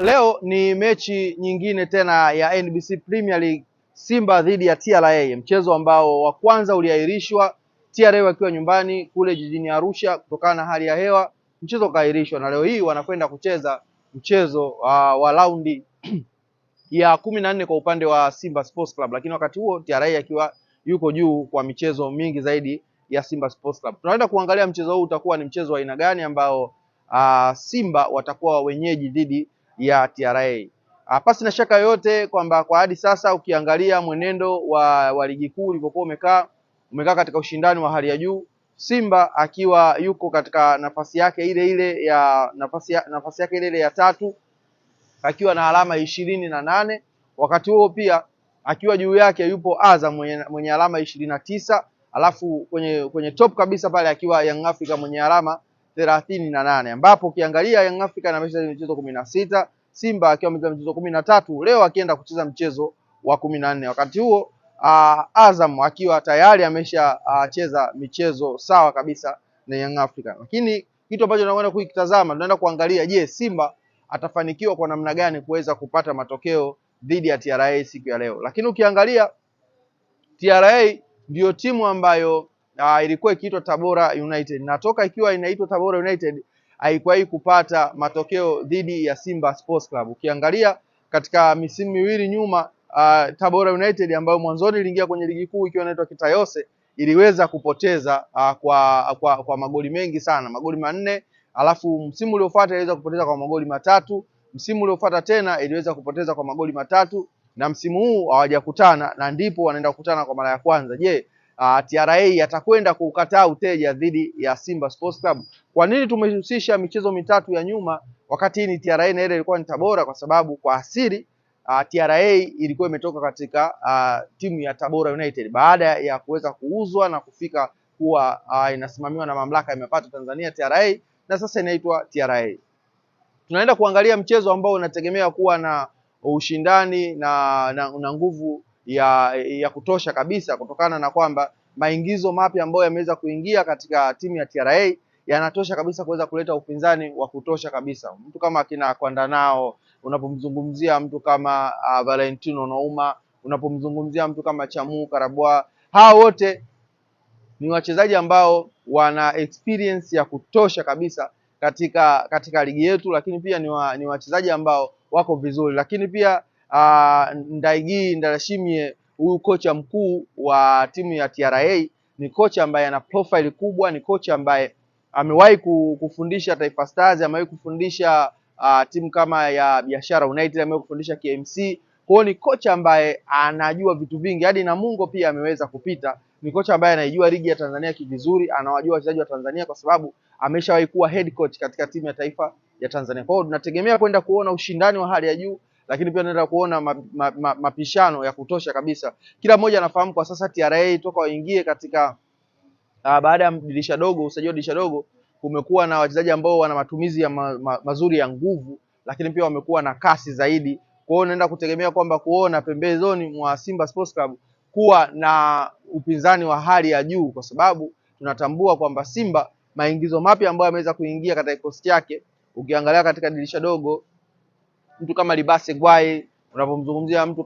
Leo ni mechi nyingine tena ya NBC Premier League, Simba dhidi ya TRA, mchezo ambao wa kwanza uliahirishwa, TRA wakiwa nyumbani kule jijini Arusha kutokana na hali ya hewa, mchezo ukaahirishwa na leo hii wanakwenda kucheza mchezo wa raundi ya 14 kwa upande wa Simba Sports Club, lakini wakati huo TRA akiwa yuko juu kwa michezo mingi zaidi ya Simba Sports Club. Tunaenda kuangalia mchezo huu utakuwa ni mchezo wa aina gani ambao Simba watakuwa wenyeji dhidi ya TRA. Pasi na shaka yoyote kwamba kwa hadi sasa ukiangalia mwenendo wa ligi kuu ulivyokuwa umekaa katika ushindani wa hali ya juu, Simba akiwa yuko katika nafasi yake ile ya tatu akiwa na alama 28. Wakati huo pia akiwa juu yake yupo Azam mwenye alama 29, alafu kwenye top kabisa pale akiwa Young Africa mwenye alama 38, ambapo ukiangalia Young Africa amecheza michezo 16, Simba akiwa amecheza michezo 13, leo akienda kucheza mchezo wa 14. Wakati huo Azam akiwa tayari ameshacheza michezo sawa kabisa na Young Africa. Lakini kitu ambacho tunakwenda kukitazama, tunaenda kuangalia, je, Simba atafanikiwa kwa namna gani kuweza kupata matokeo dhidi ya TRA siku ya leo. Lakini ukiangalia TRA ndiyo timu ambayo ilikuwa ikiitwa Tabora United, na toka ikiwa inaitwa Tabora United haikuwahi kupata matokeo dhidi ya Simba Sports Club. Ukiangalia katika misimu miwili nyuma, Tabora United ambayo mwanzoni iliingia kwenye ligi kuu ikiwa inaitwa Kitayose iliweza kupoteza kwa magoli mengi sana, magoli 4. Alafu msimu uliofuata iliweza kupoteza kwa magoli 3, msimu uliofuata tena iliweza kupoteza kwa magoli 3, na msimu huu hawajakutana na ndipo wanaenda kukutana kwa mara ya kwanza. Je, TRA atakwenda kukataa uteja dhidi ya Simba Sports Club? Kwa nini tumehusisha michezo mitatu ya nyuma wakati hii ni TRA na ile ilikuwa ni Tabora? Kwa sababu kwa asili TRA ilikuwa imetoka katika timu ya Tabora United baada ya kuweza kuuzwa na kufika kuwa inasimamiwa na mamlaka ya mapato Tanzania TRA, na sasa inaitwa TRA. Tunaenda kuangalia mchezo ambao unategemea kuwa na ushindani na nguvu ya kutosha kabisa, kutokana na kwamba maingizo mapya ambayo yameweza kuingia katika timu ya TRA yanatosha kabisa kuweza kuleta upinzani wa kutosha kabisa. Mtu kama akina Kwandanao, unapomzungumzia mtu kama Valentino Nouma, unapomzungumzia mtu kama Chamu Karabwa, hao wote ni wachezaji ambao wana experience ya kutosha kabisa katika ligi yetu, lakini pia ni wachezaji ambao wako vizuri. Lakini pia Ndaigi Ndarashimie, huyu kocha mkuu wa timu ya TRA, ni kocha ambaye ana profile kubwa, ni kocha ambaye amewahi kufundisha Taifa Stars, amewahi kufundisha timu kama ya Biashara United, amewahi kufundisha KMC. Kwa hiyo ni kocha ambaye anajua vitu vingi, hadi Namungo pia ameweza kupita. Ni kocha ambaye anaijua ligi ya Tanzania kivizuri, anawajua wachezaji wa Tanzania kwa sababu ameshawahi kuwa head coach katika timu ya taifa ya Tanzania. Kwa hiyo tunategemea kwenda kuona ushindani wa hali ya juu, lakini pia tunaenda kuona mapishano ya kutosha kabisa. Kila mmoja anafahamu kwa sasa TRA toka waingie katika baada ya dirisha dogo, usajili wa dirisha dogo, kumekuwa na wachezaji ambao wana matumizi ya mazuri ya nguvu, lakini pia wamekuwa na kasi zaidi. Kwa hiyo naenda kutegemea kwamba kuona pembezoni mwa Simba Sports Club kuwa na upinzani wa hali ya juu, kwa sababu tunatambua kwamba Simba maingizo mapya ambayo ameweza kuingia katika kikosi chake, ukiangalia katika dirisha dogo, mtu kama Libase Gwai, unapomzungumzia mtu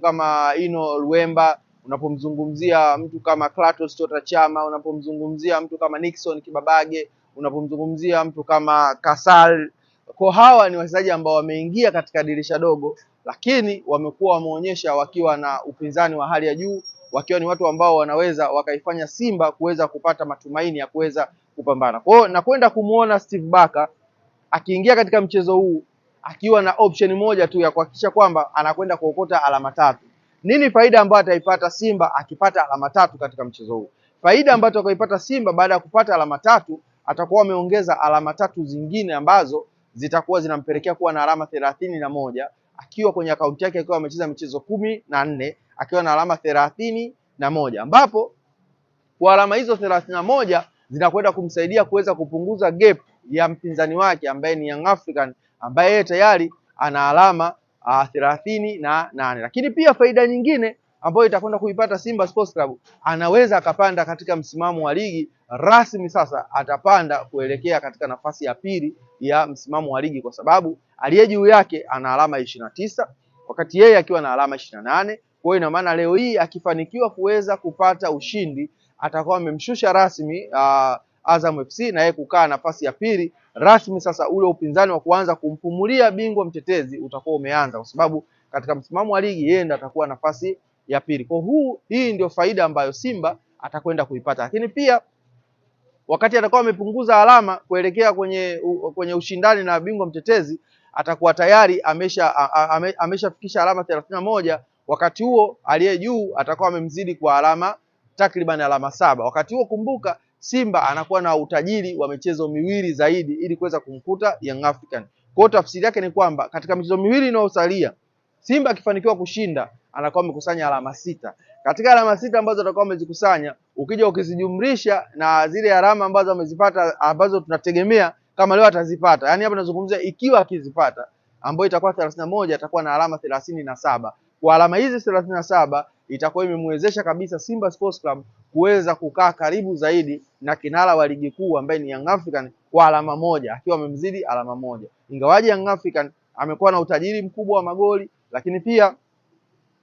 kama Ino Luemba, unapomzungumzia mtu kama Klatos Chota Chama, unapomzungumzia mtu kama Nixon Kibabage, unapomzungumzia mtu kama Kasal. Kwa hawa ni wachezaji ambao wameingia katika dirisha dogo, lakini wamekuwa wameonyesha wakiwa na upinzani wa hali ya juu, wakiwa ni watu ambao wanaweza wakaifanya Simba kuweza kupata matumaini ya kuweza kupambana. Kwa hiyo nakwenda kumuona Steve Barker akiingia katika mchezo huu akiwa na option moja tu ya kuhakikisha kwamba anakwenda kuokota alama 3. Nini faida ambayo ataipata Simba akipata alama 3 katika mchezo huu? Faida ambayo atakaipata Simba baada ya kupata alama 3, atakuwa ameongeza alama 3 zingine ambazo zitakuwa zinampelekea kuwa na alama 31, akiwa kwenye akaunti yake akiwa amecheza michezo 14 akiwa na alama 31, ambapo kwa alama hizo 31 zinakwenda kumsaidia kuweza kupunguza gap ya mpinzani wake ambaye ni Young African, ambaye tayari ana alama 38. Lakini pia faida nyingine ambayo itakwenda kuipata Simba Sports Club, anaweza akapanda katika msimamo wa ligi rasmi. Sasa atapanda kuelekea katika nafasi ya pili ya msimamo wa ligi, kwa sababu aliye juu yake ana alama 29 wakati yeye akiwa na alama 28. Kwa hiyo ina maana leo hii akifanikiwa kuweza kupata ushindi, atakuwa amemshusha rasmi Azam FC na yeye kukaa nafasi ya pili rasmi. Sasa ule upinzani wa kuanza kumpumulia bingwa mtetezi utakuwa umeanza, kwa sababu katika msimamo wa ligi yeye ndiye atakuwa nafasi ya pili. Kwa hii ndio faida ambayo Simba atakwenda kuipata, lakini pia wakati atakuwa amepunguza alama kuelekea kwenye ushindani na bingwa mtetezi, atakuwa tayari ameshafikisha alama 31. Wakati huo aliye juu atakuwa amemzidi kwa alama takriban alama 7. Wakati huo kumbuka, Simba anakuwa na utajiri wa michezo miwili zaidi ili kuweza kumkuta Young African. Kwa hiyo tafsiri yake ni kwamba katika michezo miwili inayosalia, Simba akifanikiwa kushinda anakuwa amekusanya alama 6. Katika alama 6 ambazo atakuwa amezikusanya, ukija ukizijumlisha na zile alama ambazo amezipata ambazo tunategemea kama leo atazipata, yani hapa tunazungumzia ikiwa akizipata, ambayo itakuwa 31, atakuwa na alama 37. Kwa alama hizi 37 itakuwa imemwezesha kabisa Simba Sports Club kuweza kukaa karibu zaidi na kinara wa ligi kuu ambaye ni Young African kwa alama 1, akiwa amemzidi alama 1. Ingawaje Young African amekuwa na utajiri mkubwa wa magoli, lakini pia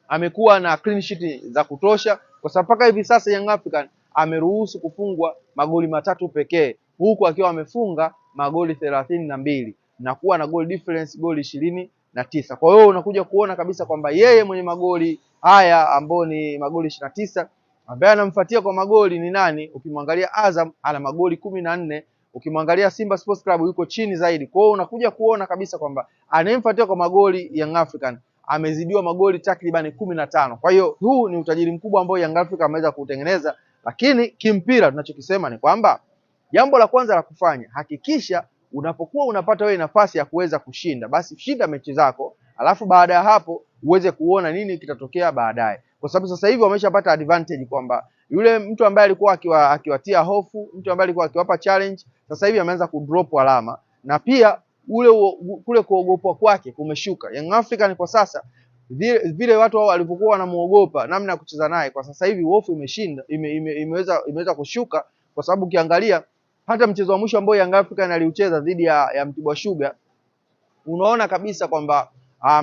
amekuwa na clean sheet za kutosha, kwa sababu mpaka hivi sasa Young African ameruhusu kufungwa magoli 3 pekee, huku akiwa amefunga magoli 32 na kuwa na goal difference goli 29. Kwa hiyo unakuja kuona kabisa kwamba yeye mwenye magoli haya ambao ni magoli 29, ambaye anamfuatia kwa magoli ni nani? Ukimwangalia Azam ana magoli 14, ukimwangalia Simba Sports Club yuko chini zaidi. Kwa hiyo unakuja kuona kabisa kwamba anayemfuatia kwa magoli Young African amezidiwa magoli takriban 15. Kwa hiyo huu ni utajiri mkubwa ambao Young African ameweza kutengeneza, lakini kimpira tunachokisema ni kwamba jambo la kwanza la kufanya, hakikisha unapokuwa unapata wewe nafasi ya kuweza kushinda, basi shinda mechi zako, alafu baada ya hapo uweze kuona nini kitatokea baadaye. Kwa sababu sasa hivi wameshapata advantage kwamba yule mtu ambaye alikuwa akiwatia hofu, mtu ambaye alikuwa akiwapa challenge, sasa hivi ameanza kudrop alama, na pia kule kuogopwa kwake kumeshuka. Young African kwa sasa vile watu hao walipokuwa wanamuogopa namna ya kucheza naye, kwa sasa hivi hofu imeweza kushuka, kwa sababu ukiangalia hata mchezo wa mwisho ambao Young African aliucheza dhidi ya Mtibwa Sugar, unaona kabisa kwamba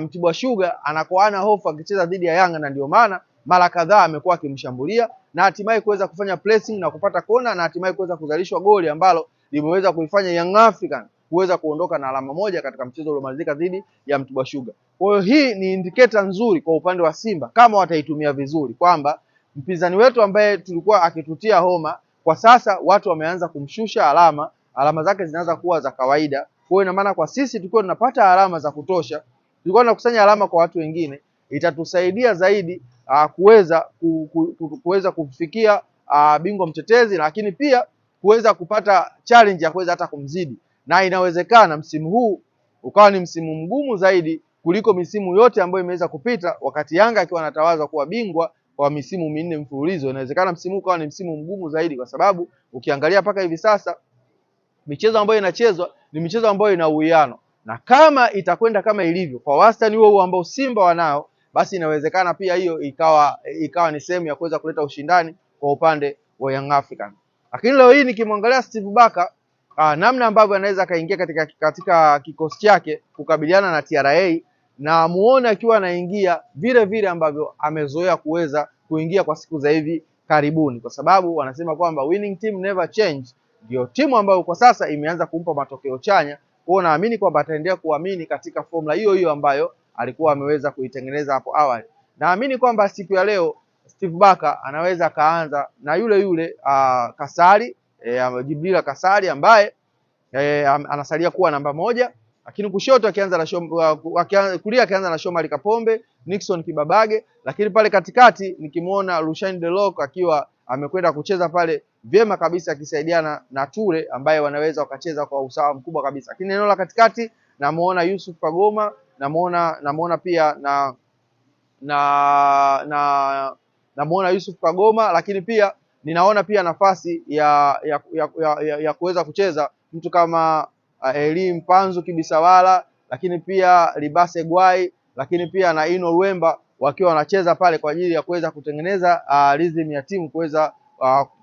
Mtibwa Sugar anakuwa ana hofu akicheza dhidi ya Yanga, na ndio maana mara kadhaa amekuwa akimshambulia na hatimaye kuweza kufanya pressing na kupata kona na hatimaye kuweza kuzalishwa goli ambalo limeweza kuifanya Young African kuweza kuondoka na alama 1 katika mchezo uliomalizika dhidi ya Mtibwa Sugar. Kwa hiyo hii ni indicator nzuri kwa upande wa Simba kama wataitumia vizuri, kwamba mpinzani wetu ambaye tulikuwa akitutia homa, kwa sasa watu wameanza kumshusha alama zake zinaanza kuwa za kawaida. Kwa hiyo ina maana kwa sisi tulikuwa tunapata alama za kutosha, tulikuwa tunakusanya alama kwa watu wengine, itatusaidia zaidi kuweza kufikia bingwa mtetezi, lakini pia kuweza kupata challenge ya kuweza hata kumzidi, na inawezekana msimu huu ukawa ni msimu mgumu zaidi kuliko misimu yote ambayo imeweza kupita, wakati Yanga akiwa anatawazwa kuwa bingwa kwa misimu 4 mfululizo. Inawezekana msimu huu ukawa ni msimu mgumu zaidi, kwa sababu ukiangalia paka hivi sasa michezo ambayo inachezwa ni michezo ambayo ina uwiano, na kama itakwenda kama ilivyo kwa wastani huo ambao Simba wanao, basi inawezekana pia hiyo ikawa ni sehemu ya kuweza kuleta ushindani kwa upande wa Young African. Lakini leo hii nikimwangalia Steve Barker, namna ambavyo anaweza kaingia katika kikosi chake kukabiliana na TRA, na muone akiwa anaingia vile vile ambavyo amezoea kuweza kuingia kwa siku za hivi karibuni, kwa sababu wanasema kwamba winning team never change. Ndio timu ambayo kwa sasa imeanza kumpa matokeo chanya. Kwa hiyo naamini kwamba ataendelea kuamini katika formula hiyo hiyo ambayo alikuwa ameweza kuitengeneza hapo awali. Naamini kwamba siku ya leo Steve Barker anaweza kaanza na yule Kasari, Jibrila Kasari ambaye anasalia kuwa namba 1, lakini kushoto kulia akianza na Shomari Kapombe, Nixon Kibabage, lakini pale katikati nikimuona Rushain Delok akiwa amekwenda kucheza pale vyema kabisa akisaidiana na Ture ambaye wanaweza wakacheza kwa usawa mkubwa kabisa. Lakini eneo la katikati namuona Yusuf Kagoma, namuona pia namuona Yusuf Kagoma, lakini pia ninaona pia nafasi ya kuweza kucheza mtu kama Elim Panzu Kibisawala, lakini pia Libase Gwai, lakini pia na Ino Luemba wakiwa wanacheza pale kwa ajili ya kuweza kutengeneza rhythm ya timu, kuweza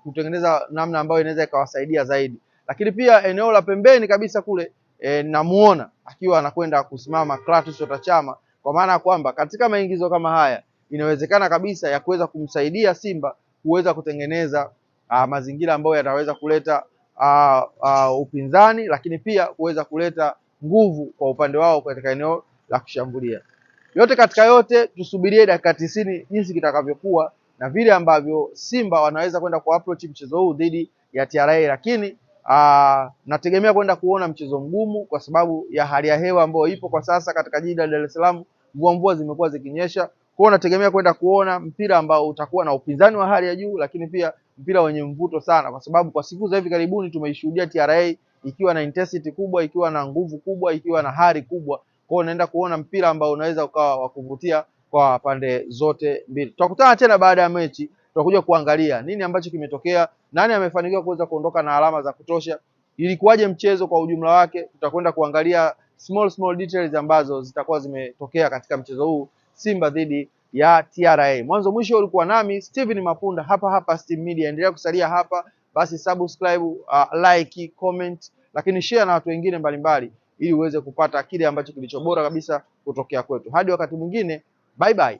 kutengeneza namna ambayo inaweza ikawasaidia zaidi. Lakini pia eneo la pembeni kabisa kule namuona akiwa anakwenda kusimama Clatous Chota Chama, kwa maana ya kwamba katika maingizo kama haya inawezekana kabisa ya kuweza kumsaidia Simba kuweza kutengeneza mazingira ambayo yataweza kuleta upinzani, lakini pia kuweza kuleta nguvu kwa upande wao katika eneo la kushambulia. Yote katika yote, tusubirie dakika 90 jinsi kitakavyokuwa na vile ambavyo Simba wanaweza kwenda ku approach mchezo huu dhidi ya TRA, lakini nategemea kwenda kuona mchezo mgumu kwa sababu ya hali ya hewa ambayo ipo kwa sasa katika jiji la Dar es Salaam. Mvua zimekuwa zikinyesha, kwa hiyo nategemea kwenda kuona mpira ambao utakuwa na upinzani wa hali ya juu, lakini pia mpira wenye mvuto sana, kwa sababu kwa siku za hivi karibuni tumeishuhudia TRA ikiwa na intensity kubwa, ikiwa na nguvu kubwa, ikiwa na hari kubwa. Kwa hiyo naenda kuona mpira ambao unaweza ukawa wa kuvutia kwa pande zote mbili. Tutakutana tena baada ya mechi, tutakuja kuangalia nini ambacho kimetokea, nani amefanikiwa kuweza kuondoka na alama za kutosha, ilikuwaje mchezo kwa ujumla wake. Tutakwenda kuangalia small details ambazo zitakuwa zimetokea katika mchezo huu Simba dhidi ya TRA. Mwanzo mwisho ulikuwa nami Steven Mapunda hapa Steam Media. Endelea kusalia hapa, basi subscribe, like, comment, lakini share na watu wengine mbalimbali ili uweze kupata kile ambacho kilicho bora kabisa kutokea kwetu. Hadi wakati mwingine, bye bye.